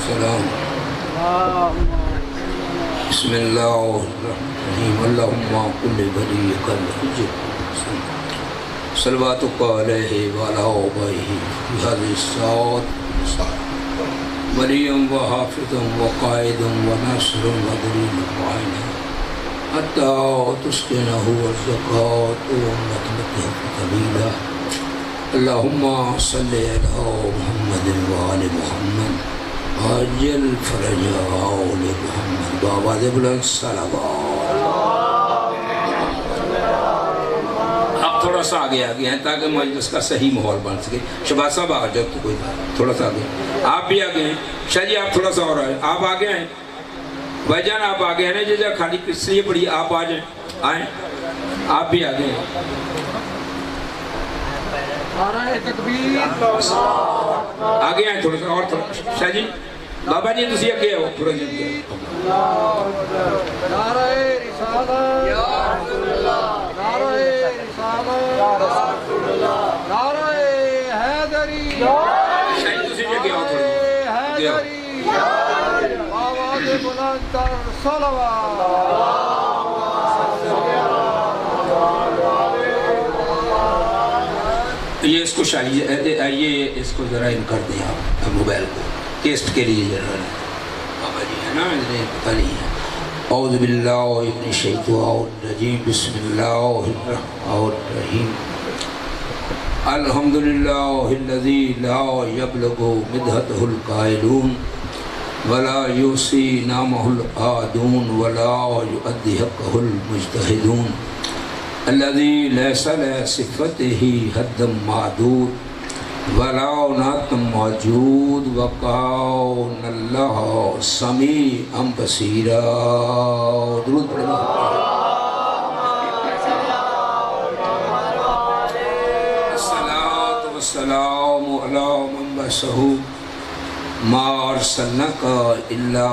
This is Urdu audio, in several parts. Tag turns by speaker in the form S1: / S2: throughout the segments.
S1: سلام بسم اللہ الرحمن اللہم کل ولیک الحجر صلواتک علیہ وعلا آبائہ بہذہ الساعت ولیم و حافظم و قائدم و ناصرم و دلیل وعینہ حتی تسکنہ الزکاة و مطلقہ قبیلہ اللہم صلی علی محمد و آل محمد عجل فرج آل محمد بآواز بلند صلوات. اب تھوڑا سا آگے ہیں تاکہ مجلس کا صحیح ماحول بن سکے. شہباز صاحب آ جاؤ تو کوئی بات تھوڑا سا آگے. آپ بھی آگے ہیں شاہ جی آپ تھوڑا سا اور آئے. آپ آگے ہیں بھائی جان آپ آگے ہیں نا جیسا خالی کس لیے پڑھی آپ آ جائیں آئیں آپ بھی آگے ہیں. آگے آئیں تھوڑا سا اور تھوڑا شاہ جی بابا جی تسی اگے ہو تھوڑا جی
S2: نعرہ رسالت یا رسول اللہ نعرہ رسالت یا رسول اللہ نعرہ حیدری
S1: شاہ جی تسی اگے ہو تھوڑا
S2: حیدری آواز بلند تر صلوات.
S1: یہ اس کو شاہی یہ اس کو ذرا ان کر دیں آپ موبائل کو ٹیسٹ کے لیے ذرا بابا جی ہے نا مجھے پتہ نہیں ہے. اعوذ باللہ من الشیطان الرجیم بسم اللہ الرحمن الرحیم الحمدللہ الذی لا یبلغ مدحتہ القائلون ولا یوسی نامہ العادون ولا یؤدی حقہ المجتہدون الذي ليس لصفته حد معدود ولا نعت موجود وكون الله سميعا بصيرا. درود پڑھنا. الصلاة والسلام على من بعثه ما أرسلناك إلا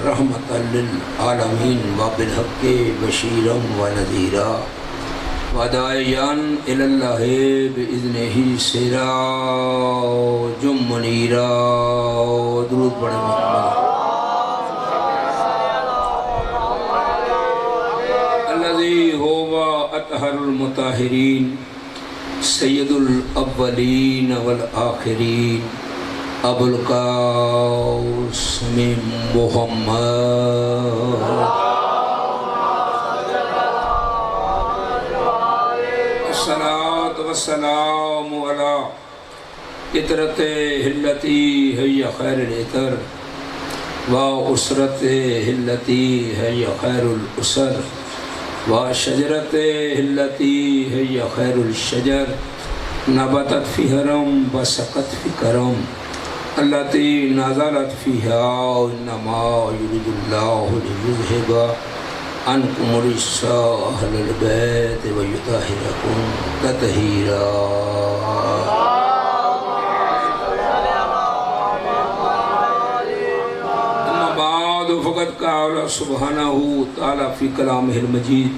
S1: رحمة للعالمين وبالحق بشيرا ونذيرا وداعيا إلى الله بإذنه سراجا منيرا. درود پڑھیں محمد. الذي هو أطهر المطهرين سيد الأولين والآخرين أبو القاسم محمد. والسلام علی اطرت ہلتی ہے خیر الاتر و اسرت ہلتی ہے خیر الاسر و شجرت ہلتی ہے خیر الشجر نبتت فی حرم و سقط فی کرم التی نازلت فیہا انما یرید اللہ لیذہب عنکم الرجس اہل البیت ویطہرکم تطہیرا. اما بعد فقد قال سبحانہ تعالی فی کلامہ المجید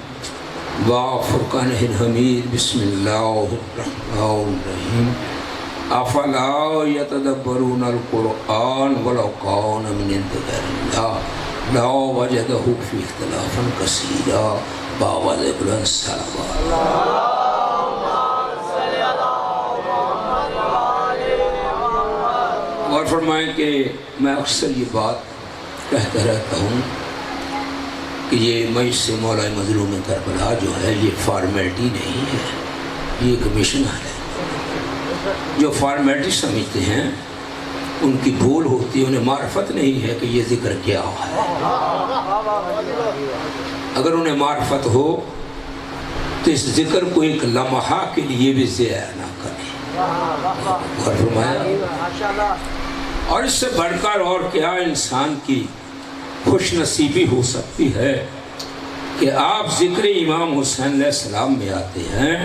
S1: و فرقانہ الحمید بسم اللہ الرحمن الرحیم افلا یتدبرون القرآن ولو کان من عند غیر اللہ لا وجدہ فی اختلافا کثیرا. بآواز بلند صلوات. اور فرمائیں کہ میں اکثر یہ بات کہتا رہتا ہوں کہ یہ مجلس مولا مظلوم کربلا جو ہے یہ فارمیلٹی نہیں ہے، یہ ایک مشن ہے. جو فارمیلٹی سمجھتے ہیں ان کی بھول ہوتی ہے، انہیں معرفت نہیں ہے کہ یہ ذکر کیا ہے. اگر انہیں معرفت ہو تو اس ذکر کو ایک لمحہ کے لیے بھی ضائع نہ کریں. اور فرمایا اور اس سے بڑھ کر اور کیا انسان کی خوش نصیبی ہو سکتی ہے کہ آپ ذکر امام حسین علیہ السلام میں آتے ہیں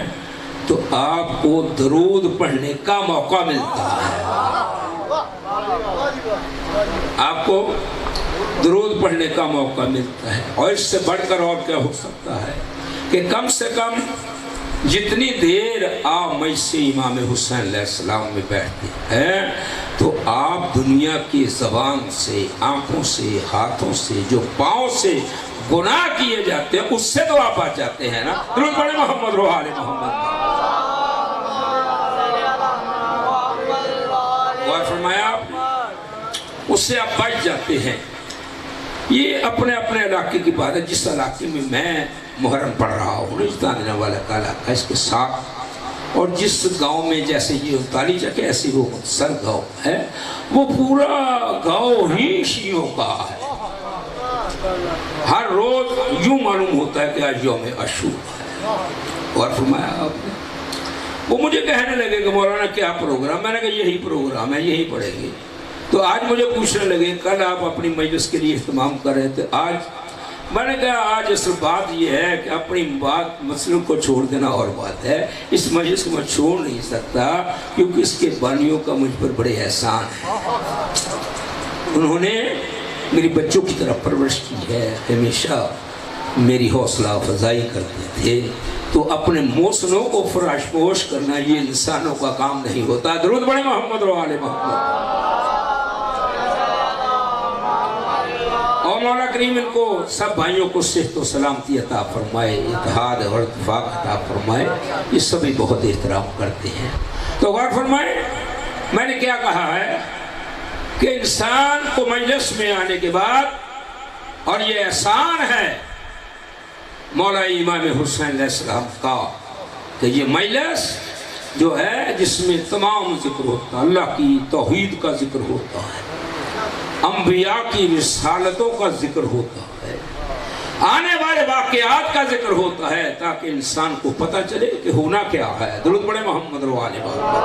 S1: تو آپ کو درود پڑھنے کا موقع ملتا ہے. آپ کو درود پڑھنے کا موقع ملتا ہے. اور اس سے بڑھ کر اور کیا ہو سکتا ہے کہ کم سے کم جتنی دیر آپ مجھ سے امام حسین علیہ السلام میں بیٹھتے ہیں تو آپ دنیا کی زبان سے، آنکھوں سے، ہاتھوں سے، جو پاؤں سے گناہ کیے جاتے ہیں اس سے تو آپ بچ جاتے ہیں نا۔ درود پڑھیں محمد رو آل محمد۔ اور فرمایا آپ نے اس سے آپ بچ جاتے ہیں۔ یہ اپنے اپنے علاقے کی بات ہے۔ جس علاقے میں میں محرم پڑھ رہا ہوں، رجدان والا کا علاقہ اس کے ساتھ، اور جس گاؤں میں جیسے یہ تالی جگہ ایسی وہ سر گاؤں ہے، وہ پورا گاؤں ہی شیعوں کا ہے۔ ہر روز یوں معلوم ہوتا ہے کہ آج یوم عاشور ہے۔ اور فرمایا آپ نے، وہ مجھے کہنے لگے کہ مولانا کیا پروگرام؟ میں نے کہا یہی پروگرام ہے، یہی پڑھیں گے۔ تو آج مجھے پوچھنے لگے کل آپ اپنی مجلس کے لیے اہتمام کر رہے تھے، آج میں نے کہا آج اصل بات یہ ہے کہ اپنی بات مسئلوں کو چھوڑ دینا اور بات ہے، اس مجلس کو میں چھوڑ نہیں سکتا کیونکہ اس کے بانیوں کا مجھ پر بڑے احسان ہے۔ انہوں نے میری بچوں کی طرح پرورش کی ہے، ہمیشہ میری حوصلہ افزائی کرتے تھے۔ تو اپنے موسنوں کو فراش پوش کرنا یہ انسانوں کا کام نہیں ہوتا۔ درود پڑھیں محمد و آل محمد۔ اور مولا کریم ان کو سب بھائیوں کو صحت و سلامتی عطا فرمائے، اتحاد اور اتفاق عطا فرمائے۔ یہ سبھی بہت احترام کرتے ہیں۔ تو غور فرمائے، میں نے کیا کہا ہے کہ انسان کو مجلس میں آنے کے بعد، اور یہ احسان ہے مولا امام حسین علیہ السلام کا کہ یہ مجلس جو ہے جس میں تمام ذکر ہوتا ہے، اللہ کی توحید کا ذکر ہوتا ہے، انبیاء کی رسالتوں کا ذکر ہوتا ہے، آنے والے واقعات کا ذکر ہوتا ہے، تاکہ انسان کو پتہ چلے کہ ہونا کیا ہے۔ درود پڑھیں محمد و آل محمد۔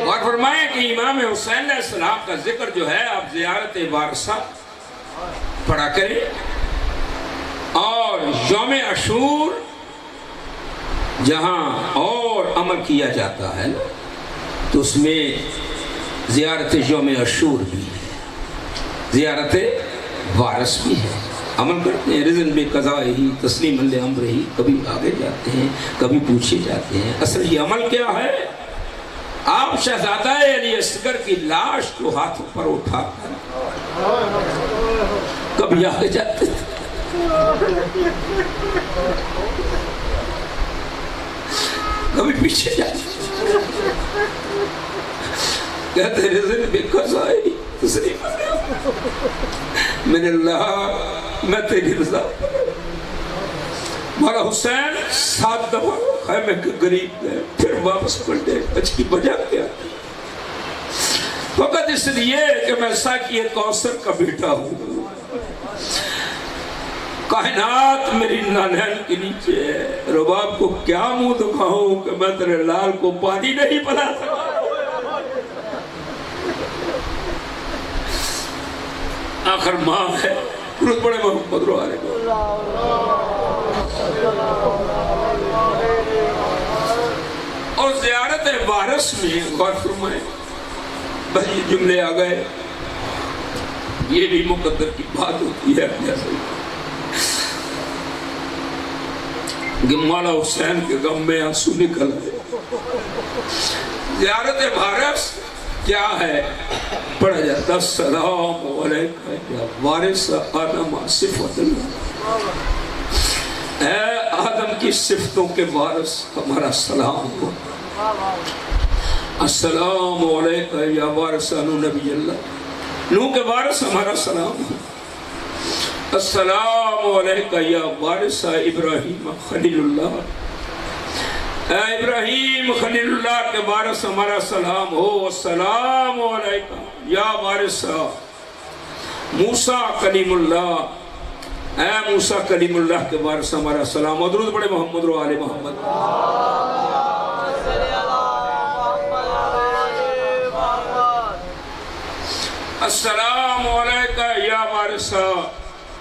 S1: اور فرمائیں کہ امام حسین علیہ السلام کا ذکر جو ہے آپ زیارت وارثہ پڑھا کریں، اور یوم عاشور جہاں اور عمل کیا جاتا ہے تو اس میں زیارت یوم عاشور بھی ہے، زیارت وارث بھی ہے، عمل کرتے ہیں۔ رضن میں قضا ہی تسلیم الامر ہی، کبھی آگے جاتے ہیں کبھی پوچھے جاتے ہیں۔ اصل یہ عمل کیا ہے؟ آپ شہزادہ علی اصغر کی لاش کو ہاتھوں پر اٹھا کر کبھی آگے جاتے تھے کبھی پیچھے جاتے تھے، کہتے رضن بے قضائی تسلیم میں نے اللہ میں تیری رضا۔ مولا حسین 7 دفعہ خیمے کے قریب گئے، پھر واپس پلٹے، کی وجہ کیا؟ فقط اس لیے کہ میں ساقی کوثر کا بیٹا ہوں، کائنات میری نالین کے نیچے ہے، رباب کو کیا منہ دکھاؤں کہ میں تیرے لال کو پانی نہیں پلا سکتا۔ آخر ماں ہے، درود پڑھیں محمد رو آلہ اور زیارت وارث میں غور فرمائیں۔ بس یہ جملے آ گئے، یہ بھی مقدر کی بات ہوتی ہے کہ مولا حسین کے غم میں آنسو نکل آئے۔ زیارت وارث کیا ہے؟ پڑھا جاتا السلام علیکہ یا وارث آدم صفت اللہ، اے آدم کی صفتوں کے وارث ہمارا سلام ہو۔ السلام علیکہ یا وارث نبی اللہ، نوح کے وارث ہمارا سلام ہو۔ السلام علیکہ یا وارث ابراہیم خلیل اللہ، اے ابراہیم خلیل اللہ کے وارث ہمارا سلام ہو۔ السلام علیکہ یا وارث موسیٰ کلیم اللہ، اے موسیٰ کلیم اللہ کے وارث ہمارا سلام ہو۔ درود پڑھیں محمد و آل محمد۔ السلام علیکہ یا وارث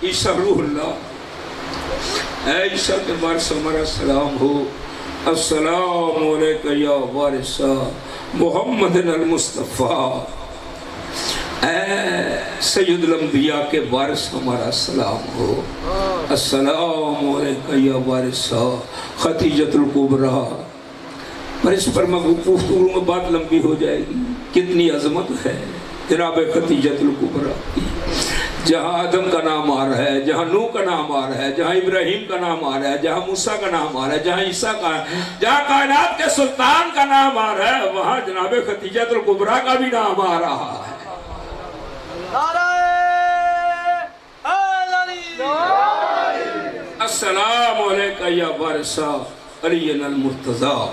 S1: عیسیٰ روح اللہ، اے عیسیٰ کے وارث ہمارا سلام ہو۔ السلام علیکہ یا وارث محمد المصطفیٰ، اے سید الانبیاء کے وارث ہمارا سلام ہو. السلام علیکہ یا وارث خدیجۃ الکبریٰ. اور اس پر میں گفتگو میں بات لمبی ہو جائے گی. کتنی عظمت ہے جناب خدیجۃ الکبریٰ کی. جہاں آدم کا نام آ رہا ہے، جہاں نوح کا نام آ رہا ہے، جہاں ابراہیم کا نام آ رہا ہے، جہاں موسیٰ کا نام آ رہا ہے، جہاں عیسیٰ کا، جہاں کائنات کے سلطان کا نام آ رہا ہے، وہاں جناب خدیجۃ الکبریٰ کا بھی نام آ رہا ہے. السلام علیکہ یا وارث علی المرتضیٰ.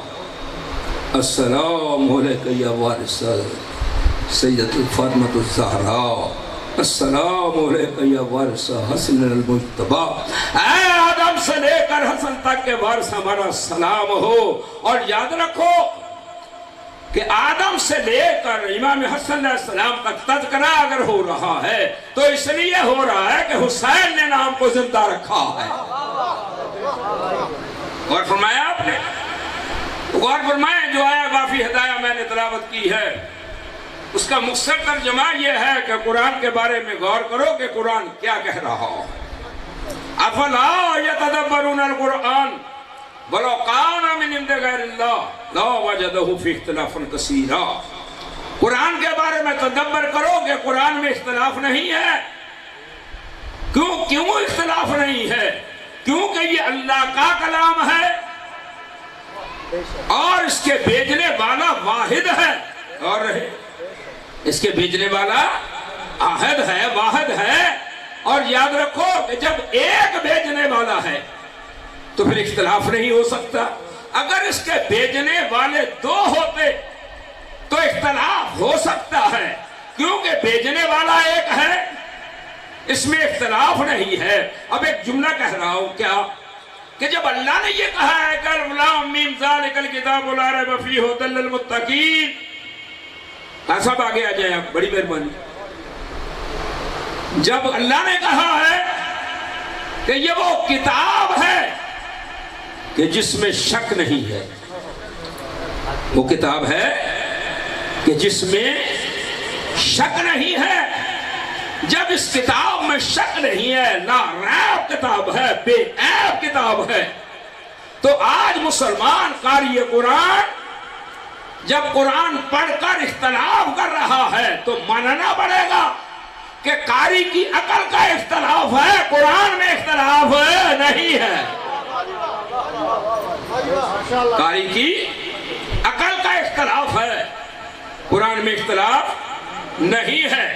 S1: السلام علیکہ یا وارث سیدۃ فاطمۃ الزہراء. السلام علیکہ یا وارث حسن المجتبیٰ. اے آدم سے لے کر حسن تک کے وارث ہمارا سلام ہو. اور یاد رکھو کہ آدم سے لے کر امام حسن علیہ السلام تک تذکرہ اگر ہو رہا ہے تو اس لیے ہو رہا ہے کہ حسین نے نام کو زندہ رکھا ہے. غور فرمایا آپ نے؟ غور فرمائیں جو آیا کافی ہدایہ میں نے تلاوت کی ہے اس کا مختصر ترجمہ یہ ہے کہ قرآن کے بارے میں غور کرو کہ قرآن کیا کہہ رہا ہے. افلا یتدبرون القرآن ولو کان من عند غیر اللہ لوجدوا فیہ اختلافا کثیرا. قرآن کے بارے میں تدبر کرو کہ قرآن میں اختلاف نہیں ہے. کیوں اختلاف نہیں ہے؟ کیونکہ یہ اللہ کا کلام ہے اور اس کے بھیجنے والا واحد ہے. اور اس کے بھیجنے والا احد ہے، واحد ہے. اور یاد رکھو کہ جب ایک بھیجنے والا ہے تو پھر اختلاف نہیں ہو سکتا. اگر اس کے بھیجنے والے دو ہوتے تو اختلاف ہو سکتا ہے. کیونکہ بھیجنے والا ایک ہے، اس میں اختلاف نہیں ہے. اب ایک جملہ کہہ رہا ہوں کیا کہ جب اللہ نے یہ کہا ہے کہ الم میم ذالک الکتاب لا ریب فیہ ھدی للمتقین. سب آگے آ جائیں آپ، بڑی مہربانی. جب اللہ نے کہا ہے کہ یہ وہ کتاب ہے کہ جس میں شک نہیں ہے، وہ کتاب ہے کہ جس میں شک نہیں ہے. جب اس کتاب میں شک نہیں ہے، لا ریب کتاب ہے، بے عیب کتاب ہے، تو آج مسلمان قاری قرآن جب قرآن پڑھ کر اختلاف کر رہا ہے تو ماننا پڑے گا کہ قاری کی عقل کا اختلاف ہے، قرآن میں اختلاف نہیں ہے. قاری کی عقل کا اختلاف ہے، قرآن میں اختلاف نہیں ہے.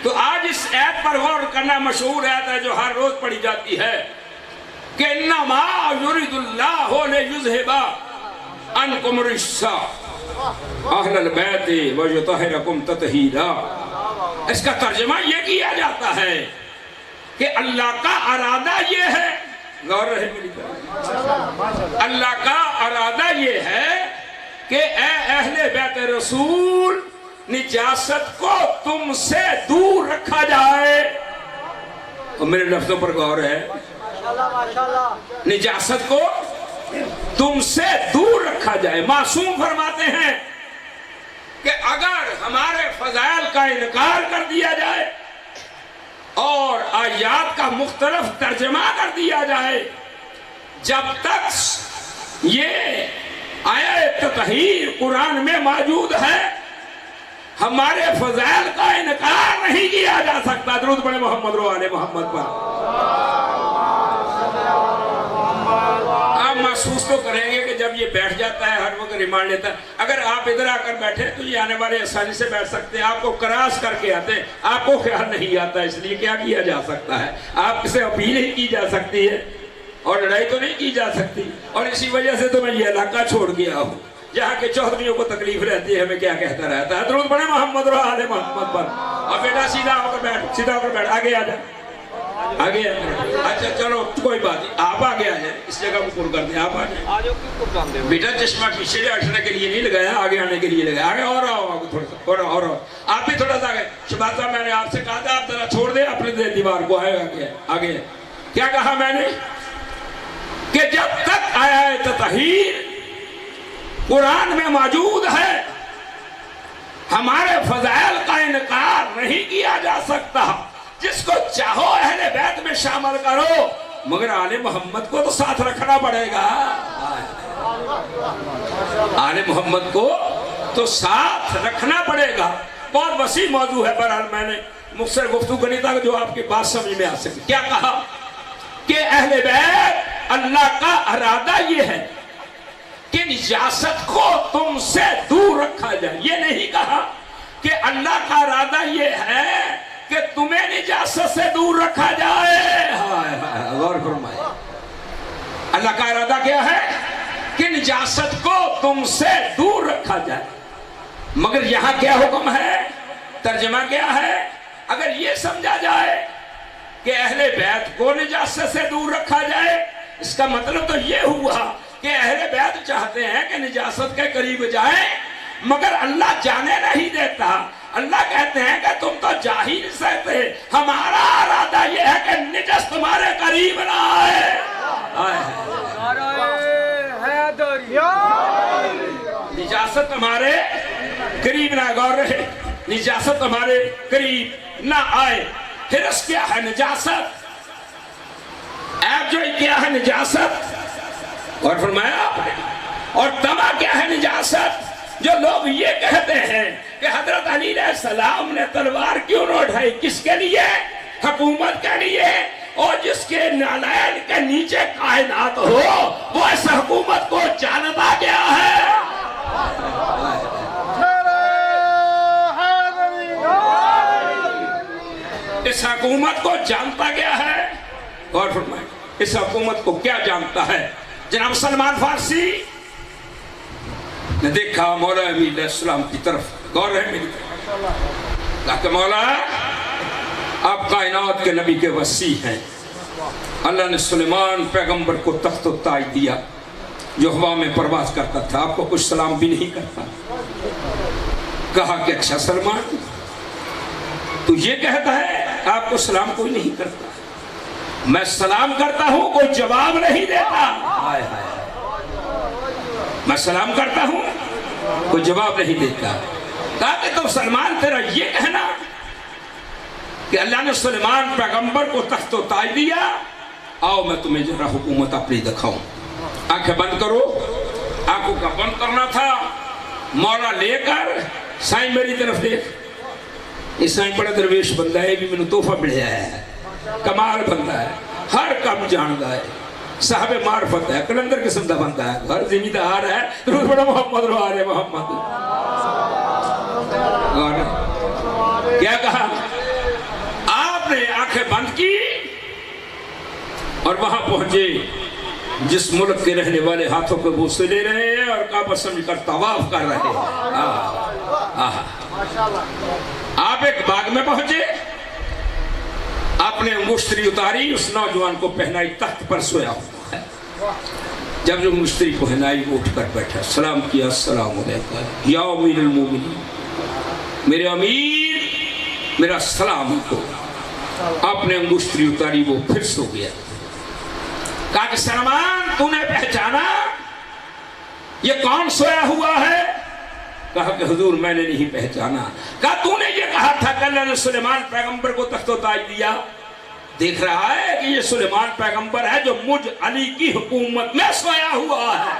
S1: تو آج اس آیت پر غور کرنا مشہور آیت ہے جو ہر روز پڑھی جاتی ہے کہ انما یرید اللہ لیذھب عنکم الرجس اہل البیت ویطہرکم تطہیرا. اس کا ترجمہ یہ کیا جاتا ہے کہ اللہ کا ارادہ یہ ہے، غور رہے میری طرف، اللہ کا ارادہ یہ ہے کہ اے اہل بیت رسول نجاست کو تم سے دور رکھا جائے. اور میرے لفظوں پر غور ہے، نجاست کو تم سے دور رکھا جائے. معصوم فرماتے ہیں کہ اگر ہمارے فضائل کا انکار کر دیا جائے اور آیات کا مختلف ترجمہ کر دیا جائے، جب تک یہ آیت تطہیر قرآن میں موجود ہے ہمارے فضائل کا انکار نہیں کیا جا سکتا. درود پڑھیں محمد و آل محمد پر. آپ محسوس تو کریں گے کہ جب یہ بیٹھ جاتا ہے ہر وقت ریمانڈ لیتا ہے. اگر آپ ادھر آ کر بیٹھے تو یہ آنے والے آسانی سے بیٹھ سکتے ہیں. آپ کو کراس کر کے آتے ہیں، آپ کو خیال نہیں آتا، اس لیے کیا کیا جا سکتا ہے؟ آپ سے اپیل نہیں کی جا سکتی ہے اور لڑائی تو نہیں کی جا سکتی. اور اسی وجہ سے تو میں یہ علاقہ چھوڑ گیا ہوں جہاں کے چودھریوں کو تکلیف رہتی ہے. ہمیں کیا کہتا رہتا ہے؟ درود پڑھیں محمد و آل محمد پر. اور بیٹا سیدھا ہو کر بیٹھ، سیدھا ہو کر بیٹھ. آگے آ جا، آگے. اچھا چلو کوئی بات نہیں، آپ آگے آ جائیں، اس جگہ کو پر کر دیں. آپ آ جائیں بیٹا. چشمہ پیچھے ہٹنے کے لیے نہیں لگایا، آگے آنے کے لیے لگایا. آگے اور آؤ، تھوڑا سا اور آپ بھی تھوڑا سا آگے. شہباز صاحب میں نے آپ سے کہا تھا آپ ذرا چھوڑ دیں اپنے دیوار کو. آگے کیا کہا میں نے کہ جب تک آیت تطہیر قرآن میں موجود ہے ہمارے فضائل کا انکار نہیں کیا جا سکتا. جس کو چاہو اہل بیت میں شامل کرو مگر آل محمد کو تو ساتھ رکھنا پڑے گا. آل محمد کو تو ساتھ رکھنا پڑے گا. بہت وسیع موضوع ہے. بہرحال میں نے مختصر گفتگو کرنی تھا جو آپ کی بات سمجھ میں آ سکے. کیا کہا کہ اہل بیت اللہ کا ارادہ یہ ہے کہ نجاست کو تم سے دور رکھا جائے. یہ نہیں کہا کہ اللہ کا ارادہ یہ ہے کہ تمہیں نجاست سے دور رکھا جائے. غور فرمائے. اللہ کا ارادہ کیا ہے کہ نجاست کو تم سے دور رکھا جائے. مگر یہاں کیا حکم ہے؟ ترجمہ کیا ہے؟ اگر یہ سمجھا جائے کہ اہل بیت کو نجاست سے دور رکھا جائے اس کا مطلب تو یہ ہوا کہ اہل بیت چاہتے ہیں کہ نجاست کے قریب جائیں مگر اللہ جانے نہیں دیتا. اللہ کہتے ہیں کہ تم تو جا ہی نہیں سکتے. ہمارا ارادہ یہ ہے کہ نجس تمہارے قریب نہ آئے. نجاست تمہارے قریب نہ. غور رہے. نجاست تمہارے قریب نہ آئے. پھر اس کیا ہے نجاست؟ عیب جو کیا ہے نجاست؟ اور فرمایا آپ نے. اور تما کیا ہے نجاست؟ جو لوگ یہ کہتے ہیں کہ حضرت علی علیہ السلام نے تلوار کیوں نہ اٹھائی. کس کے لیے؟ حکومت کے لیے. اور جس کے نالین کے نیچے کائنات ہو وہ اس حکومت کو جانتا کیا ہے؟ اس حکومت کو جانتا کیا ہے؟ اور فرمائیں اس حکومت کو کیا جانتا ہے؟ جناب سلمان فارسی نے دیکھا مولا امیر علیہ السلام کی طرف. غور ہے میری طرف. کہا کہ مولا آپ کائنات کے نبی کے وسیع ہیں. اللہ نے سلیمان پیغمبر کو تخت و تاج دیا جو ہوا میں پرواز کرتا تھا. آپ کو کچھ سلام بھی نہیں کرتا. کہا کہ اچھا سلمان تو یہ کہتا ہے آپ کو سلام کوئی نہیں کرتا. میں سلام کرتا ہوں کوئی جواب نہیں دیتا. میں سلام کرتا ہوں کوئی جواب نہیں دیتا. کہا کہ تم سلمان تیرا یہ کہنا کہ اللہ نے سلیمان پیغمبر کو تخت و تاج دیا. آؤ میں تمہیں ذرا حکومت اپنی دکھاؤں. آنکھیں بند کرو. آنکھوں کا بند کرنا تھا. مولا لے کر سائیں میری طرف دیکھ. یہ سائیں بڑا درویش بندہ ہے. بھی میں نے تحفہ ملیا ہے. کمال بندہ ہے. ہر کم جانتا ہے. صاحب معرفت ہے. کلندر قسم دا بندہ ہے. ہر زمیندار ہے. روز بڑا محمد رو آرے محمد. کیا کہا؟ آپ نے آنکھیں بند کی اور وہاں پہنچے جس ملک کے رہنے والے ہاتھوں پہ بوسے لے رہے ہیں اور کعبہ سمجھ کر طواف کر رہے ہیں. آپ ایک باغ میں پہنچے. آپ نے مشتری اتاری. اس نوجوان کو پہنائی. تخت پر سویا ہوا ہے. جب جو مشتری کو پہنائی وہ اٹھ کر بیٹھا. سلام کیا. السلام علیکم یا امیر المومنین. میرے امیر میرا سلام کو. آپ نے مشتری اتاری. وہ پھر سو گیا. کہا کہ سلمان تو نے پہچانا یہ کون سویا ہوا ہے؟ کہا کہ حضور میں نے نہیں پہچانا. کہا تو نے یہ کہا تھا کہ اللہ نے سلیمان پیغمبر کو تخت و تاج دیا. دیکھ رہا ہے کہ یہ سلیمان پیغمبر ہے جو مجھ علی کی حکومت میں سویا ہوا ہے.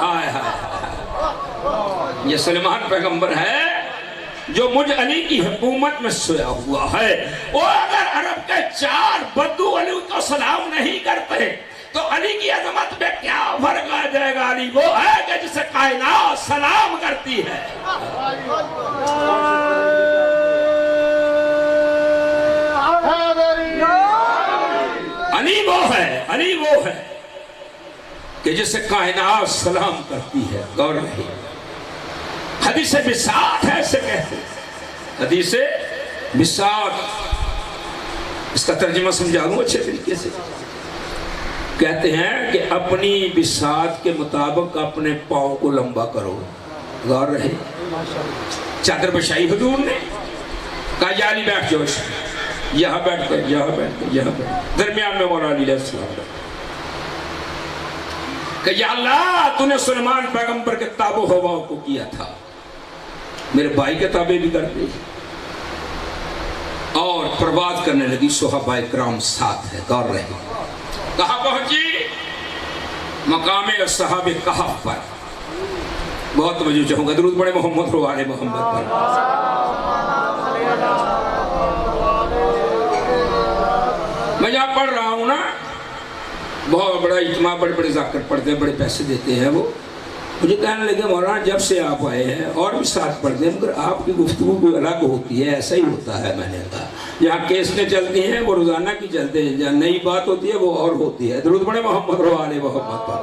S1: ہائے ہائے. یہ سلیمان پیغمبر ہے جو مجھ علی کی حکومت میں سویا ہوا ہے. اور اگر عرب کے 4 بدو علی کو سلام نہیں کرتے تو علی کی عظمت میں کیا فرق آ جائے گا؟ علی وہ ہے کہ جسے کائنات سلام کرتی ہے. علی وہ ہے. علی وہ ہے کہ جسے کائنات سلام کرتی ہے. غور رہی. حدیث بساط ہے اسے کہتے ہیں. حدیث بساط. اس کا ترجمہ سمجھا دوں اچھے طریقے سے. کہتے ہیں کہ اپنی بساط کے مطابق اپنے پاؤں کو لمبا کرو. غور رہے. چادر بچھائی حضور نے. کہا یا علی بیٹھ جاؤ. یہاں بیٹھ کر یہاں بیٹھ کر یہاں بیٹھ. درمیان میں مولا علی علیہ السلام. کہ یا اللہ تو نے سلیمان پیغمبر کے تاب و ہوا کو کیا تھا. میرے بھائی کے تابع بھی کر دے. اور پرواز کرنے لگی. صحابہ کرام ساتھ ہے. غور رہے. کہاں پہنچی؟ مقام اصحاب کہف پر. بہت توجہ چاہوں گا. درود پڑھے محمد و آل محمد پر. میں جہاں پڑھ رہا ہوں نا، بہت بڑا اجتماع، بڑے بڑے ذاکر پڑھتے ہیں، بڑے پیسے دیتے ہیں. وہ مجھے کہنے لگے مولانا جب سے آپ آئے ہیں اور بھی ساتھ پڑھتے ہیں مگر آپ کی گفتگو بھی الگ ہوتی ہے. ایسا ہی ہوتا ہے. میں نے کہا جہاں کیسٹیں چلتی ہیں وہ روزانہ کی چلتے ہیں، جہاں نئی بات ہوتی ہے وہ اور ہوتی ہے. درود پڑھے محمد و آل محمد پر.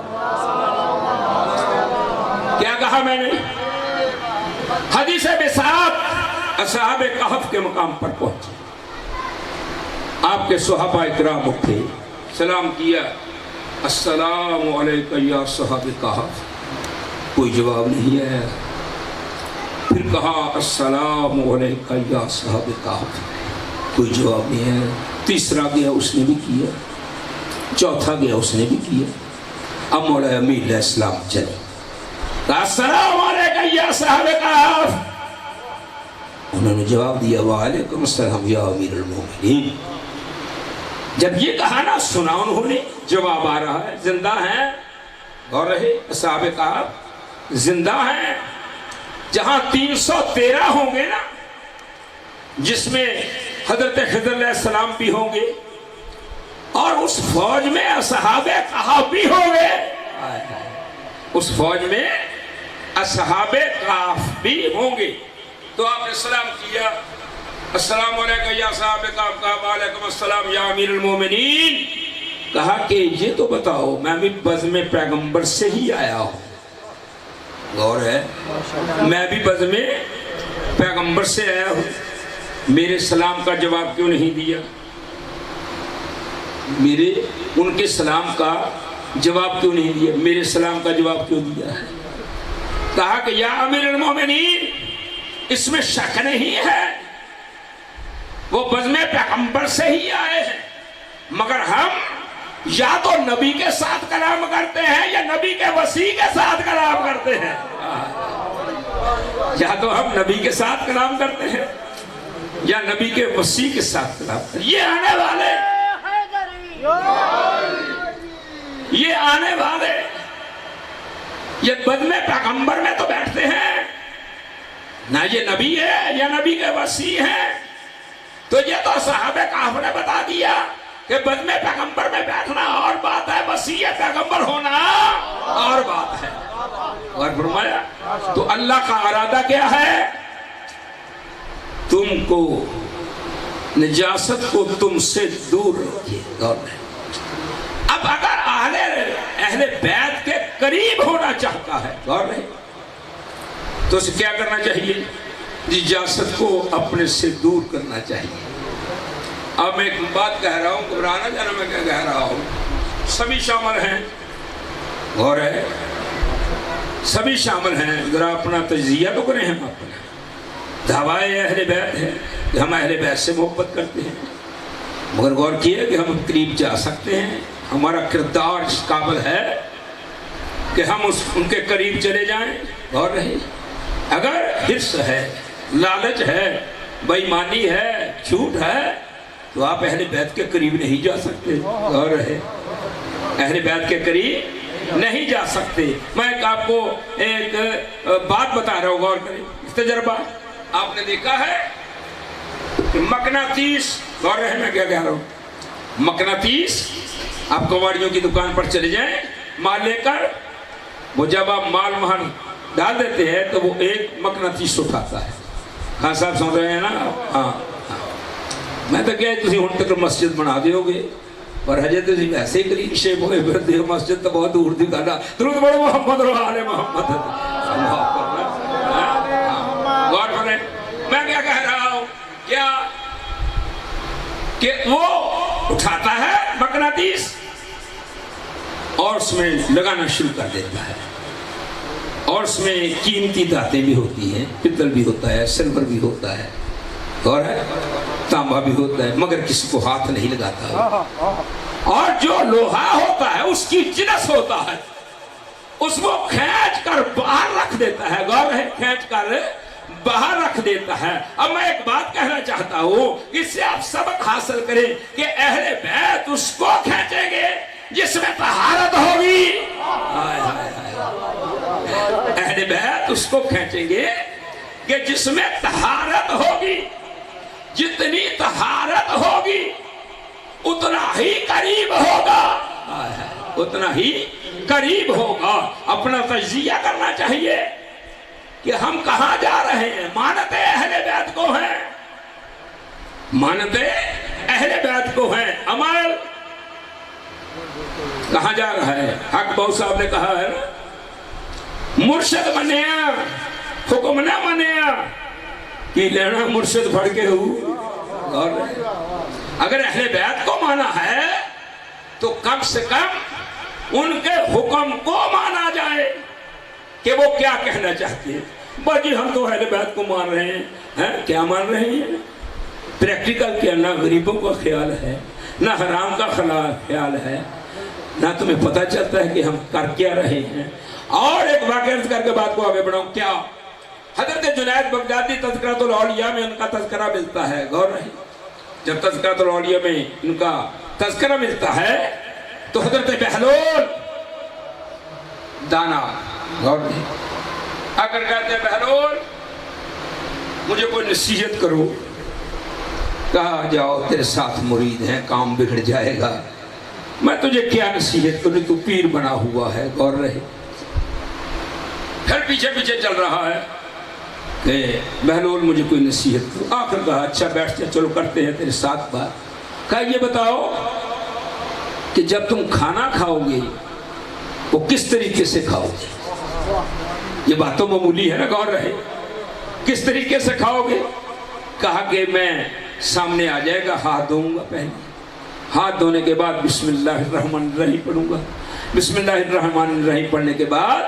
S1: کیا کہا میں نے؟ حدیث بساط اصحاب کہف کے مقام پر پہنچے. آپ کے صحابہ اکرام اٹھے، سلام کیا. السلام علیکم یا صحاب کہف. کوئی جواب نہیں ہے. پھر کہا السلام علیکم یا صحاب کہف. کوئی جواب نہیں ہے. تیسرا گیا اس نے بھی کیا، چوتھا گیا اس نے بھی کیا. اب مولا امیر علیہ السلام چلے. السلام علیکم یا صحاب کہف. انہوں نے جواب دیا وعلیکم السلام یا امیر المومنین. جب یہ کہا نا، سنا انہوں نے، جواب آ رہا ہے. زندہ ہیں. غور رہے. اصحاب کہف زندہ ہیں. جہاں 313 ہوں گے نا، جس میں حضرت خضر علیہ السلام بھی ہوں گے اور اس فوج میں اصحاب کہف بھی ہوں گے. اس فوج میں اصحاب کہف بھی ہوں گے. تو آپ نے سلام کیا. السلام علیکم یا صحاب کہف. کہا وعلیکم السلام یا امیر المومنین. کہا کہ یہ تو بتاؤ میں بھی بزم پیغمبر سے ہی آیا ہوں. غور ہے. میں بھی بزم پیغمبر سے آیا ہوں. میرے سلام کا جواب کیوں نہیں دیا؟ میرے ان کے سلام کا جواب کیوں نہیں دیا؟ میرے سلام کا جواب کیوں دیا ہے؟ کہا کہ یا امیر المومنین اس میں شک نہیں ہے، وہ بزم پیغمبر سے ہی آئے ہیں، مگر ہم یا تو نبی کے ساتھ کلام کرتے ہیں یا نبی کے وسیع کے ساتھ کلام کرتے ہیں. یا تو ہم نبی کے ساتھ کلام کرتے ہیں یا نبی کے وسیع کے ساتھ کلام کرتے ہیں. یہ آنے والے یہ بزم پیغمبر میں تو بیٹھتے ہیں، نہ یہ نبی ہے یا نبی کے وسیع ہیں. تو یہ تو صحابہ کہف نے بتا دیا کہ بزم پیغمبر میں بیٹھنا اور بات ہے، وسیع پیغمبر ہونا اور بات ہے. اور فرمایا تو اللہ کا ارادہ کیا ہے؟ تم کو نجاست کو تم سے دور رکھیے. اب اگر اہل بیت کے قریب ہونا چاہتا ہے تو اسے کیا کرنا چاہیے؟ نجاست کو اپنے سے دور کرنا چاہیے. اب میں ایک بات کہہ رہا ہوں، گھبرانا جانا میں کیا کہہ رہا ہوں. سبھی شامل ہیں. غور ہے. سبھی شامل ہیں. ذرا اپنا تجزیہ تو کریں. ہم اپنا دعوائے اہل بیت ہے کہ ہم اہل بیت سے محبت کرتے ہیں، مگر غور کیے کہ ہم قریب جا سکتے ہیں. ہمارا کردار اس قابل ہے کہ ہم ان کے قریب چلے جائیں. غور رہے. اگر حرص ہے، لالچ ہے، بے ایمانی ہے، جھوٹ ہے، تو آپ اہل بیت کے قریب نہیں جا سکتے. غور رہے. اہل بیت کے قریب نہیں جا سکتے. میں آپ کو ایک بات بتا رہا ہوں، غور کریں. تجربہ آپ نے دیکھا ہے کہ مقناطیس، غور رہے میں کیا کہہ رہا ہوں، مقناطیس. آپ کواڑیوں کی دکان پر چلے جائیں، مال لے کر، وہ جب آپ مال وہاں ڈال دیتے ہیں تو وہ ایک مقناطیس اٹھاتا ہے. ہاں صاحب سن رہے ہیں نا؟ ہاں. میں تو کیا تھی ہوں تک مسجد بنا دے ہوگے پر ہجے تو ایسے ہی کلین شیپ ہوئے پھرتے ہو. مسجد تو بہت دور دی گانا. درود پڑھو محمد و آل محمد. غور کریں. میں کیا کہہ رہا ہوں؟ کیا کہ وہ اٹھاتا ہے مقناطیس اور اس میں لگانا شروع کر دیتا ہے. اور اس میں قیمتی دھاتیں بھی ہوتی ہیں، پتل بھی ہوتا ہے، سلور بھی ہوتا ہے، اور تانبا بھی ہوتا ہے، مگر کسی کو ہاتھ نہیں لگاتا. اور جو لوہا ہوتا ہے اس کی جنس ہوتا ہے، اس کو کھینچ کر باہر رکھ دیتا ہے. غور ہے. کھینچ کر باہر رکھ دیتا ہے۔ اب میں ایک بات کہنا چاہتا ہوں، اس سے آپ سبق حاصل کریں کہ اہل بیت اس کو کھینچیں گے جس میں طہارت ہوگی۔ اہل بیت اس کو کھینچیں گے کہ جس میں طہارت ہوگی۔ جتنی طہارت ہوگی اتنا ہی قریب ہوگا، اتنا ہی قریب ہوگا۔ اپنا تجزیہ کرنا چاہیے کہ ہم کہاں جا رہے ہیں۔ مانتے اہل بیت کو ہیں، مانتے اہل بیت کو ہیں۔ عمل کہاں جا رہا ہے؟ حق بہو صاحب نے کہا ہے مرشد منیا حکم نہ منیا کہ لینا مرشد پڑھ کے ہو۔ اگر اہل بیت کو مانا ہے تو کم سے کم ان کے حکم کو مانا جائے کہ وہ کیا کہنا چاہتے ہیں۔ باقی ہم تو اہل بیت کو مان رہے ہیں، کیا مان رہے ہیں؟ پریکٹیکل کیا؟ نہ غریبوں کا خیال ہے، نہ حرام کا خیال ہے، نہ تمہیں پتہ چلتا ہے کہ ہم کر کیا رہے ہیں۔ اور ایک واقعہ کر کے بات کو آگے بڑھاؤں۔ کیا حضرت جنید بغدادی تذکرۃ الاولیاء میں ان کا تذکرہ ملتا ہے، غور رہے، جب تذکرۃ الاولیاء میں ان کا تذکرہ ملتا ہے تو حضرت بہلول دانا، غور رہے، اگر کہتے ہیں بہلول مجھے کوئی نصیحت کرو، کہا جاؤ تیرے ساتھ مرید ہیں، کام بگڑ جائے گا، میں تجھے کیا نصیحت کروں، تو پیر بنا ہوا ہے۔ غور رہے، پھر پیچھے پیچھے چل رہا ہے کہ بہلول مجھے کوئی نصیحت کرو۔ آخر کہا اچھا بیٹھ جا، چلو کرتے ہیں تیرے ساتھ بات۔ کہا یہ بتاؤ کہ جب تم کھانا کھاؤ گے وہ کس طریقے سے کھاؤ گے؟ یہ بات تو معمولی ہے نا، غور رہے، کس طریقے سے کھاؤ گے؟ کہا کہ میں سامنے آ جائے گا، ہاتھ دھوؤں گا، پہلے ہاتھ دھونے کے بعد بسم اللہ الرحمن الرحیم پڑھوں گا، بسم اللہ الرحمن الرحیم پڑھنے کے بعد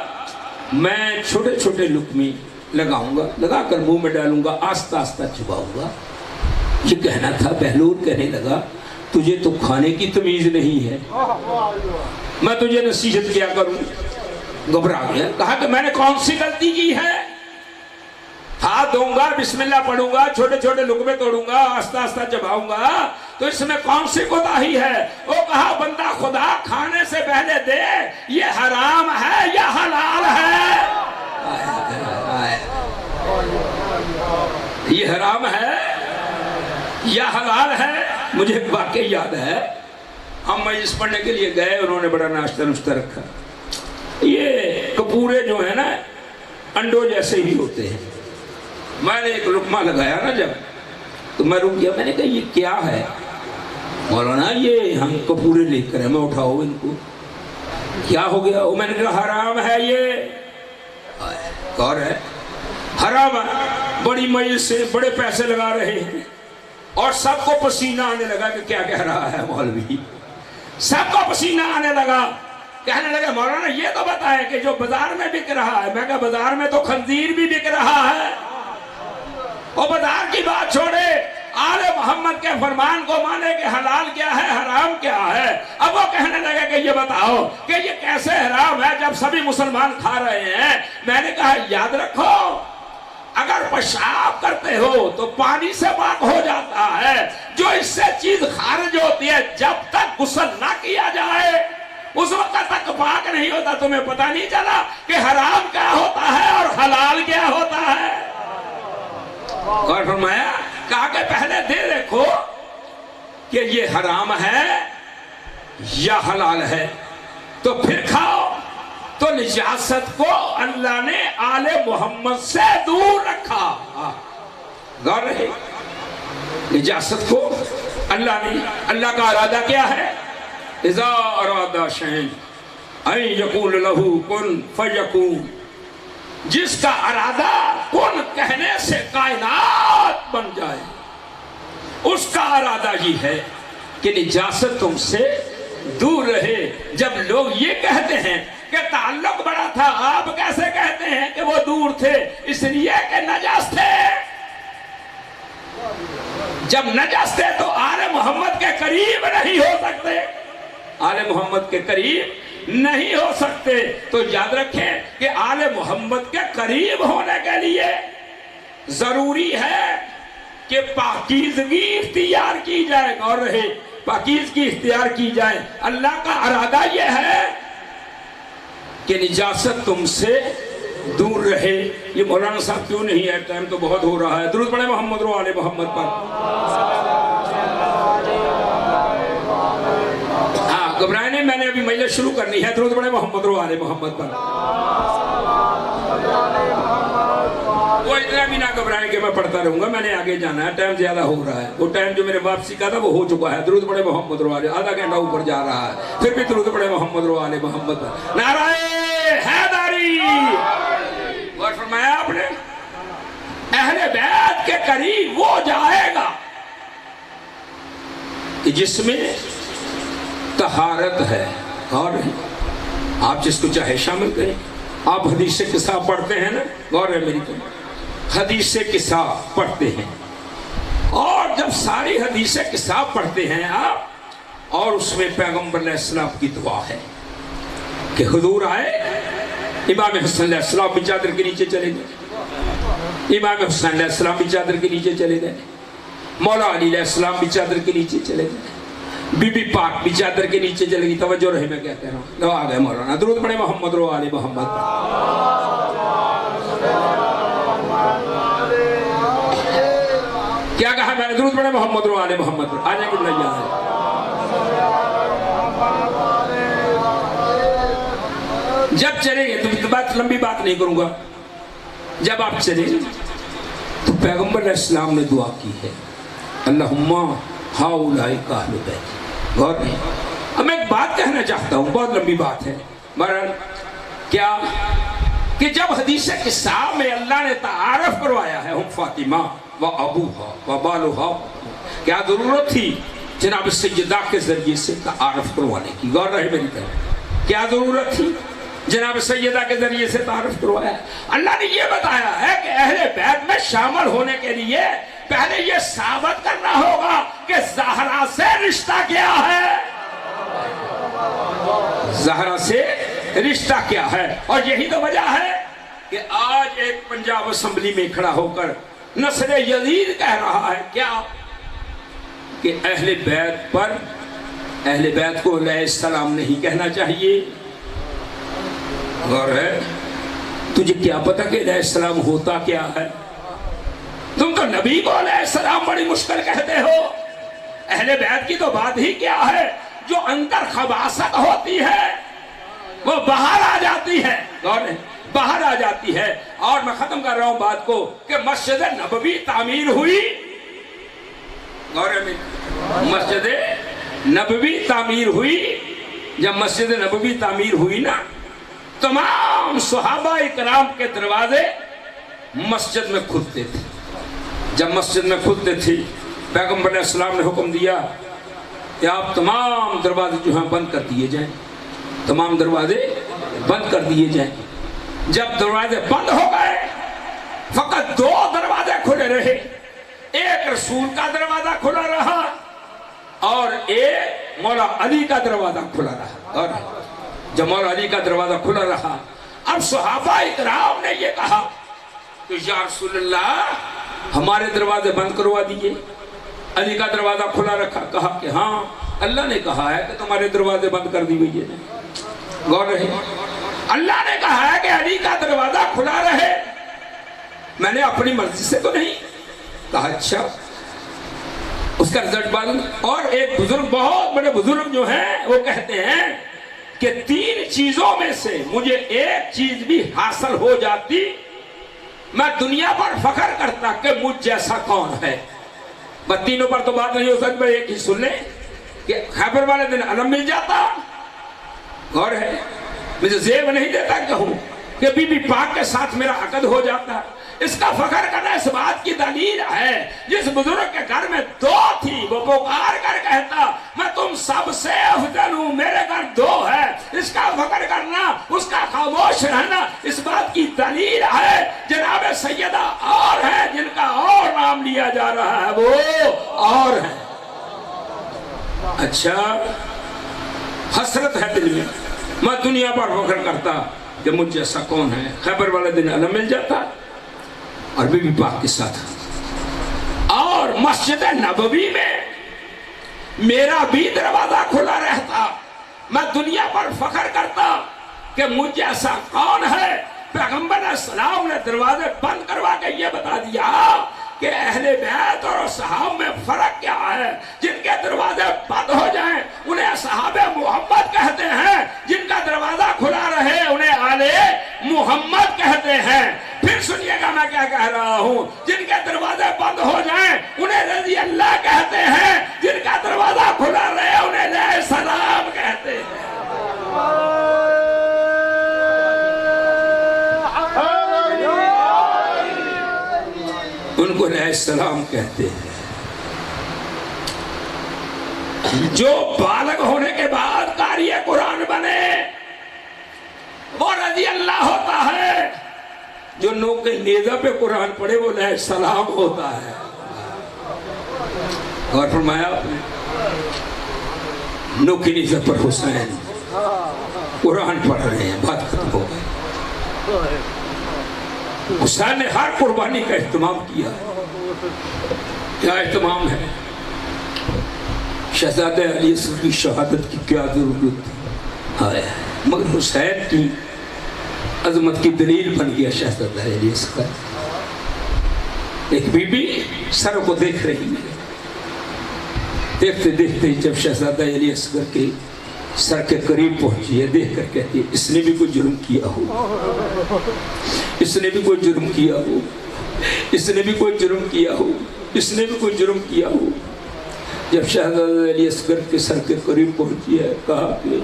S1: میں چھوٹے چھوٹے لقمے لگاؤں گا، لگا کر منہ میں ڈالوں گا، آہستہ آہستہ چباؤں گا۔ یہ کہنا تھا۔ بہلول کہنے لگا تجھے تو کھانے کی تمیز نہیں ہے، میں تجھے نصیحت کیا کروں؟ گھبرا گیا، کہا کہ میں نے کون سی غلطی کی ہے؟ ہاتھ دھوؤں گا، بسم اللہ پڑھوں گا، چھوٹے چھوٹے لقمے توڑوں گا، آہستہ آہستہ چباؤں گا، تو اس میں کون سی کوتاہی ہے؟ وہ کہا بندہ خدا کھانے سے پہلے دے، یہ حرام ہے یا حلال ہے؟ یہ حرام ہے یا حلال ہے؟ مجھے ایک واقعہ یاد ہے، ہم مجلس پڑھنے کے لیے گئے، انہوں نے بڑا ناشتہ نشتہ رکھا۔ یہ کپورے جو ہیں نا انڈوں جیسے ہی ہوتے ہیں۔ میں نے ایک لقمہ لگایا نا جب، تو میں رک گیا، میں نے کہا یہ کیا ہے؟ مولانا یہ ہم کپورے لے کر ہیں، میں اٹھاؤ ان کو، کیا ہو گیا؟ وہ میں نے کہا حرام ہے، یہ کون ہے؟ حرام ہے۔ بڑی مجلس سے بڑے پیسے لگا رہے ہیں اور سب کو پسینہ آنے لگا کہ کیا کہہ رہا ہے مولوی، سب کو پسینہ آنے لگا، کہنے لگے مولانا یہ تو بتائیں کہ جو بازار میں بک رہا ہے۔ میں کہا بازار میں تو خنزیر بھی بک رہا ہے، اور بازار کی بات چھوڑے، آل محمد کے فرمان کو مانے کہ حلال کیا ہے حرام کیا ہے۔ اب وہ کہنے لگے کہ یہ بتاؤ کہ یہ کیسے حرام ہے جب سبھی مسلمان کھا رہے ہیں۔ میں نے کہا یاد رکھو اگر پیشاب کرتے ہو تو پانی سے پاک ہو جاتا ہے، جو اس سے چیز خارج ہوتی ہے جب تک غسل نہ کیا جائے اس وقت تک پاک نہیں ہوتا۔ تمہیں پتہ نہیں چلا کہ حرام کیا ہوتا ہے اور حلال کیا ہوتا ہے؟ اور فرمایا، کہا کہ پہلے دے دیکھو کہ یہ حرام ہے یا حلال ہے، تو پھر کھاؤ۔ تو نجاست کو اللہ نے آل محمد سے دور رکھا۔ غور رہے، نجاست کو اللہ کا ارادہ کیا ہے؟ اذا ارادہ شیئن ان یقول لہ کن فیکون، جس کا ارادہ کن کہنے سے کائنات بن جائے، اس کا ارادہ یہ ہے کہ نجاست تم سے دور رہے۔ جب لوگ یہ کہتے ہیں کہ تعلق بڑا تھا، آپ کیسے کہتے ہیں کہ وہ دور تھے؟ اس لیے کہ نجس تھے۔ جب نجس تھے تو آل محمد کے قریب نہیں ہو سکتے، آل محمد کے قریب نہیں ہو سکتے۔ تو یاد رکھیں کہ آل محمد کے قریب ہونے کے لیے ضروری ہے کہ پاکیزگی اختیار کی جائے، اور رہے پاکیزگی اختیار کی جائے۔ اللہ کا ارادہ یہ ہے کہ نجاست تم سے دور رہے۔ یہ مولانا صاحب کیوں نہیں ہے؟ ٹائم تو بہت ہو رہا ہے۔ درود پڑھیں محمد و آل محمد پر۔ ہاں گھبرائے نہیں، میں نے ابھی مجلس شروع کرنی ہے۔ درود پڑھیں محمد و آل محمد پر۔ وہ اتنا بھی نہ گھبرائیں کہ میں پڑھتا رہوں گا، میں نے آگے جانا ہے، ٹائم زیادہ ہو رہا ہے۔ وہ ٹائم جو میرے واپسی کا تھا وہ ہو چکا ہے۔ درود پڑھیں محمد و آل، آدھا گھنٹہ اوپر جا رہا ہے، پھر بھی درود پڑھیں محمد و آل محمد پر۔ نعرہ حیدری! اور فرمایا آپ نے اہل بیت کے قریب وہ جائے گا کہ جس میں طہارت ہے، اور آپ جس کو چاہے شامل کریں۔ آپ حدیث قصہ پڑھتے ہیں نا، غور ہے میری تو، حدیث قصہ پڑھتے ہیں، اور جب ساری حدیث قصہ پڑھتے ہیں آپ، اور اس میں پیغمبر علیہ السلام کی دعا ہے کہ حضور آئے، امام حسن علیہ السلام بھی چادر کے نیچے چلے گئے، امام حسین علیہ السلام بھی چادر کے نیچے چلے گئے، مولا علی علیہ السلام بھی چادر کے نیچے چلے گئے، بی بی پاک بھی چادر کے نیچے چلے گی۔ توجہ رہے میں کیا کہہ رہا ہوں، لو آ گئے مولانا۔ درود پڑھیں محمد و آل محمد پر۔ کیا کہا میں نے؟ درود پڑھیں محمد و آل محمد پر۔ آجائیں کہ بلائیہ ہے، جب چلیں گے تو بات لمبی بات نہیں کروں گا، جب آپ چلیں تو پیغمبر علیہ السلام نے دعا کی ہے، اللہم ہاؤلائی اہل بیت۔ غور نہیں، اب میں ایک بات کہنا چاہتا ہوں، بہت لمبی بات ہے، بہرحال کیا کہ جب حدیث قصہ میں اللہ نے تعارف کروایا ہے ہم فاطمہ و ابوہا و بالوہا، کیا ضرورت تھی جناب سیدہ کے ذریعے سے تعارف کروانے کی؟ غور رہے میری طرف، کیا ضرورت تھی جناب سیدہ کے ذریعے سے تعارف کروایا؟ اللہ نے یہ بتایا ہے کہ اہل بیت میں شامل ہونے کے لیے پہلے یہ ثابت کرنا ہوگا کہ زہرا سے رشتہ کیا ہے، زہرا سے رشتہ کیا ہے۔ اور یہی تو وجہ ہے کہ آج ایک پنجاب اسمبلی میں کھڑا ہو کر نصر یزید کہہ رہا ہے کیا کہ اہل بیت پر، اہل بیت کو علیہ السلام نہیں کہنا چاہیے۔ اور ہے تجھے کیا پتا کہ علیہ السلام ہوتا کیا ہے؟ تم تو نبی کو علیہ السلام بڑی مشکل کہتے ہو، اہل بیت کی تو بات ہی کیا ہے، جو اندر خباثت ہوتی ہے وہ باہر آ جاتی ہے، باہر آ جاتی ہے۔ اور میں ختم کر رہا ہوں بات کو کہ مسجد نبوی تعمیر ہوئی، مسجد نبوی تعمیر ہوئی، جب مسجد نبوی تعمیر ہوئی نا، تمام صحابہ اکرام کے دروازے مسجد میں کھلتے تھے۔ جب مسجد میں کھلتے تھے پیغمبر علیہ السلام نے حکم دیا کہ آپ تمام دروازے جو ہیں بند کر دیے جائیں، تمام دروازے بند کر دیے جائیں۔ جب دروازے بند ہو گئے فقط دو دروازے کھلے رہے، ایک رسول کا دروازہ کھلا رہا اور ایک مولا علی کا دروازہ کھلا رہا۔ اور جب مولا علی کا دروازہ کھلا رہا، اب صحابہ اکرام نے یہ کہا کہ یا رسول اللہ ہمارے دروازے بند کروا دیجئے۔ علی کا دروازہ کھلا رکھا، کہا کہ ہاں اللہ نے کہا ہے کہ تمہارے دروازے بند کر دی ہوئی ہے۔ غور رہے، اللہ نے کہا ہے کہ علی کا دروازہ کھلا رہے، میں نے اپنی مرضی سے تو نہیں کہا۔ اچھا، اس کا رزلٹ بند۔ اور ایک بزرگ، بہت بڑے بزرگ جو ہیں وہ کہتے ہیں کہ تین چیزوں میں سے مجھے ایک چیز بھی حاصل ہو جاتی میں دنیا پر فخر کرتا کہ مجھ جیسا کون ہے۔ بس تینوں پر تو بات نہیں ہو سکتی، ایک ہی سن لیں کہ خیبر والے دن علم مل جاتا، اور ہے مجھے زیب نہیں دیتا کہوں کہ بی بی پاک کے ساتھ میرا عقد ہو جاتا۔ اس کا فخر کرنا اس بات کی دلیل ہے، جس بزرگ کے گھر میں دو تھی وہ پکار کر کہتا میں تم سب سے افضل ہوں، میرے گھر دو ہے۔ اس کا فخر کرنا، اس کا خاموش رہنا اس بات کی دلیل ہے جناب سیدہ اور ہے، جن کا اور نام لیا جا رہا ہے وہ اور ہے۔ اچھا، حسرت ہے دل میں دنیا پر فخر کرتا کہ مجھ جیسا کون ہے۔ خیبر والے دن علم مل جاتا، اور بی بی پاک کے ساتھ. اور مسجد نبوی میں میرا بھی دروازہ کھلا رہتا. میں دنیا پر فخر کرتا کہ مجھ ایسا کون ہے. پیغمبر علیہ السلام نے دروازے بند کروا کے یہ بتا دیا کہ اہل بیت اور صحابہ میں فرق کیا ہے. جن کے دروازے بند ہو جائیں انہیں اصحاب محمد کہتے ہیں، جن کا دروازہ کھلا رہے انہیں آل محمد کہتے ہیں. پھر سنیے گا میں کیا کہہ رہا ہوں. جن کے دروازے بند ہو جائیں انہیں رضی اللہ کہتے ہیں، جن کا دروازہ کھلا رہے انہیں علیہ السلام کہتے ہیں. ان کو علیہ السلام کہتے ہیں. جو بالغ ہونے کے بعد قاری قرآن بنے وہ رضی اللہ ہوتا ہے. جو نوک نیزہ پہ قرآن پڑھے وہ علیہ السلام ہوتا ہے. اور فرمایا آپ نے نوک نیزہ پر حسین قرآن پڑھ رہے ہیں، بات ختم ہو گئی. حسین نے ہر قربانی کا اہتمام کیا. کیا اہتمام ہے؟ شہزادہ علی اصغر کی شہادت کی کیا ضرورت تھی؟ مگر حسین کی عظمت کی دلیل بن گیا شہزادہ علی اصغر. ایک بی بی سر کو دیکھ رہی ہے. دیکھتے دیکھتے جب شہزادہ علی اصغر کے سر کے قریب پہنچی ہے، دیکھ کر کہتی ہے اس نے بھی کوئی جرم کیا ہو، اس نے بھی کوئی جرم کیا ہو، اس نے بھی کوئی جرم کیا ہو، اس نے بھی کوئی جرم کیا ہو. جب شہزادہ علی اصغر کے سر کے قریب پہنچی ہے کہا کہ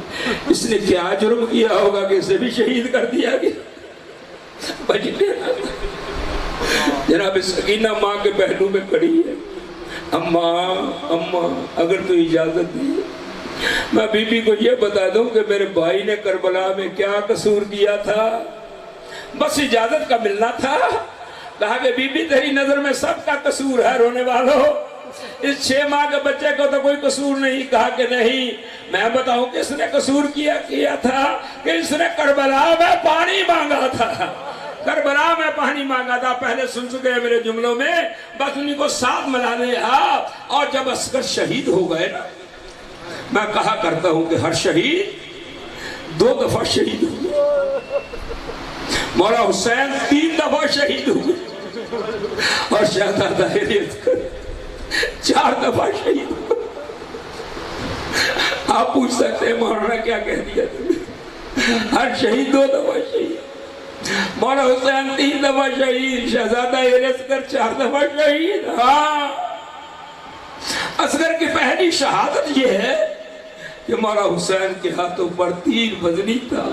S1: اس نے کیا جرم کیا ہوگا کہ اسے بھی شہید کر دیا گیا. بچ گیا. جناب سکینہ ماں کے پہلو میں کھڑی ہے. اماں اگر تو اجازت دی میں بی بی کو یہ بتا دوں کہ میرے بھائی نے کربلا میں کیا قصور کیا تھا. بس اجازت کا ملنا تھا. کہا کہ بی بی تیری نظر میں سب کا قصور ہے رونے والوں، اس 6 ماہ کے بچے کو تو کوئی قصور نہیں. کہا کہ نہیں، میں بتاؤں کہ اس نے قصور کیا تھا کہ اس نے کربلا میں پانی مانگا تھا. کربلا میں پانی مانگا تھا. پہلے سن چکے ہیں میرے جملوں میں، بس انہیں کو ساتھ ملا لے. اور جب اصغر شہید ہو گئے نا، میں کہا کرتا ہوں کہ ہر شہید 2 دفعہ شہید ہوئے. مولا حسین 3 دفعہ شہید ہوئے اور شہزادہ علی اصغر 4 دفعہ شہید ہوئے. آپ پوچھ سکتے ہیں مولانا کیا کہہ دیا تم؟ ہر شہید 2 دفعہ شہید. مولا حسین 3 دفعہ شہید، شہزادہ علی اصغر 4 دفعہ شہید. اصغر کی پہلی شہادت یہ ہے کہ مولا حسین کے ہاتھوں پر تیر وزنی تھا.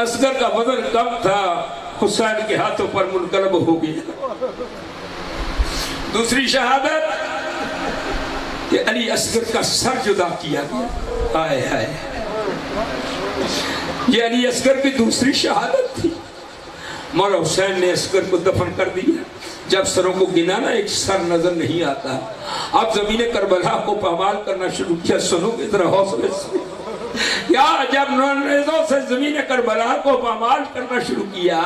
S1: اصغر کا وزن کم تھا، حسین کے ہاتھوں پر منقلب ہو گیا. دوسری شہادت کہ علی اصغر کا سر جدا کیا گیا. ہائے ہائے، یہ علی اصغر کی دوسری شہادت تھی. مولا حسین نے اصغر کو دفن کر دیا. جب سروں کو گنا نا ایک سر نظر نہیں آتا. اب زمین کربلا کو پامال کرنا شروع کیا. سنو کی طرح حوصلے سے یا جب نیزوں سے زمین کربلا کو پامال کرنا شروع کیا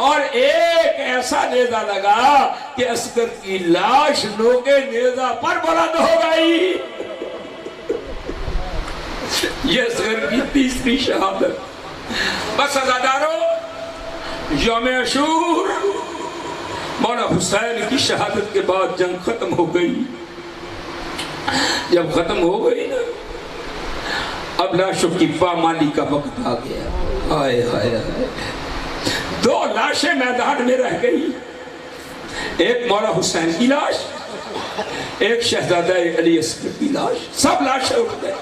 S1: اور ایک ایسا نیزہ لگا کہ اصغر کی لاش نوکے نیزہ پر بلند ہو گئی. یہ اصغر کی تیسری شہادت. بس عزادارو، یوم عاشور مولا حسین کی شہادت کے بعد جنگ ختم ہو گئی. جب ختم ہو گئی نا، اب لاشوں کی پامالی کا وقت آ گیا. ہائے ہائے ہائے، 2 لاشیں میدان میں رہ گئی. ایک مولا حسین کی لاش، ایک شہزادہ علی اصغر کی لاش. سب لاشیں اٹھ گئے.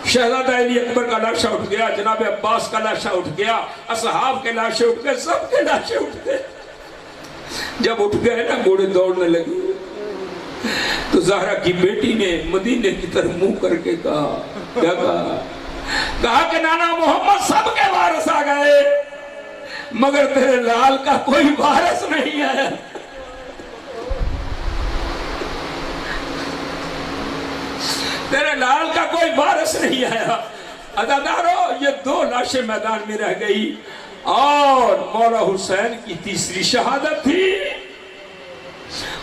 S1: شہزادہ علی اکبر کا لاشا اٹھ گیا، جناب عباس کا لاشا اٹھ گیا، اصحاب کے لاشے اٹھ گئے، سب کے لاشے اٹھ گئے. جب اٹھ گئے نا، گھوڑے دوڑنے لگے تو زہرا کی بیٹی نے مدینے کی طرف منہ کر کے کہا، کیا کہا کہ نانا محمد سب کے وارث آ گئے مگر تیرے لال کا کوئی وارث نہیں آیا. تیرے لال کا کوئی وارث نہیں آیا. عزادارو، یہ 2 لاشیں میدان میں رہ گئی. اور مولا حسین کی تیسری شہادت تھی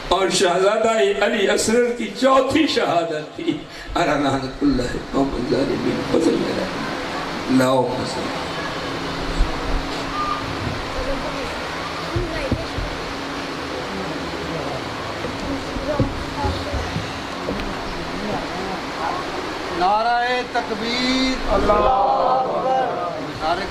S1: اور شہزادہ علی اصغر کی چوتھی شہادت تھی لعنت اللہ قوم الظالمین فضل لاؤ فضل
S2: نعرہ تکبیر اللہ اکبر.